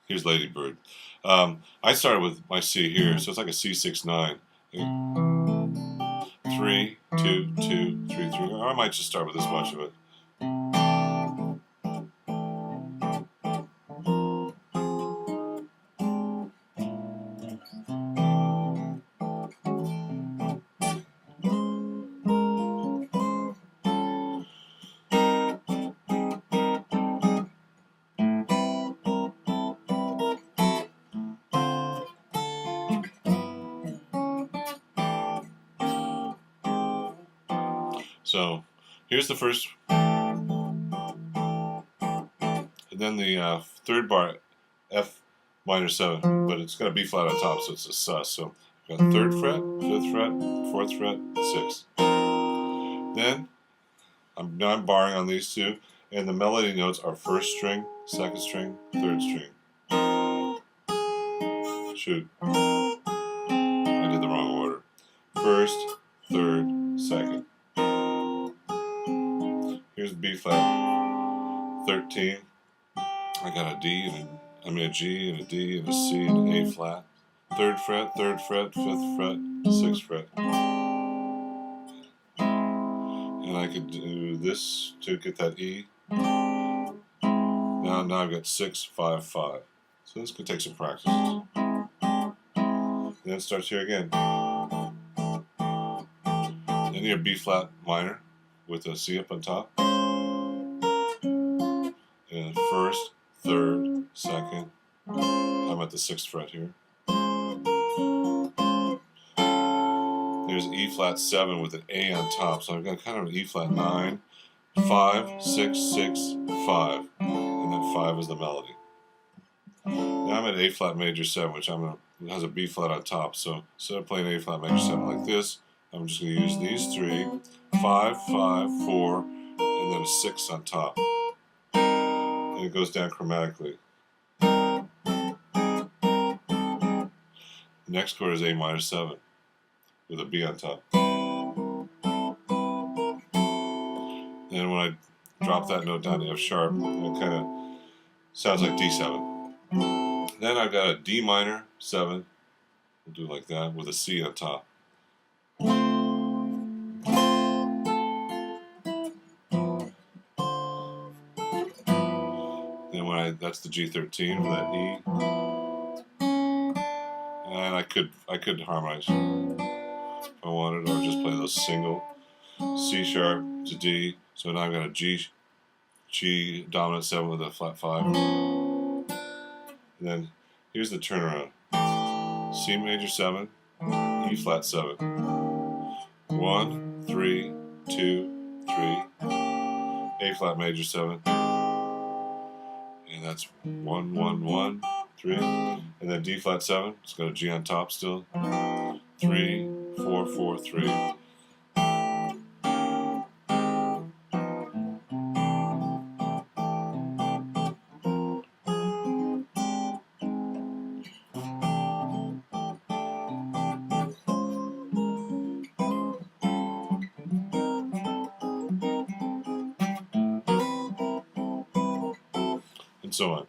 Here's Lady Bird. I started with my C here, so it's like a C6-9. 3, 2, 2, 3, 3. Or I might just start with this much of it. So here's the first, and then the third bar, F minor 7, but it's got a B flat on top, so it's a sus. So I've got 3rd fret, 5th fret, 4th fret, 6th. Then now I'm barring on these two, and the melody notes are 1st string, 2nd string, 3rd string. Shoot, I did the wrong order. 1st, 3rd, 2nd. Here's B flat 13. I got a D and a G and a D and a C and an A flat. 3rd fret, 3rd fret, 5th fret, 6th fret. And I could do this to get that E. Now I've got 6, 5, 5. So this could take some practice. Then it starts here again. Then you have B flat minor with a C up on top. And 1st, 3rd, 2nd. I'm at the 6th fret here. There's E flat 7 with an A on top, so I've got kind of an E flat 9, 5, 6, 6, 5, and then 5 is the melody. Now I'm at A flat major 7, which it has a B flat on top, so instead of playing A flat major 7 like this, I'm just going to use these 3, 5, 5, 4, and then a 6 on top. And it goes down chromatically. The next chord is A minor 7 with a B on top. And when I drop that note down to F sharp, it kind of sounds like D7. Then I've got a D minor 7, we'll do like that, with a C on top. Then that's the G13 with that E. And I could harmonize if I wanted, or just play those single. C sharp to D, so now I've got a G dominant 7 with a flat 5. And then here's the turnaround. C major 7, E flat 7. 1, 3, 2, 3. A flat major 7. And that's 1, 1, 1, 3. And then D flat 7, it's got a G on top still. 3, 4, 4, 3. And so on.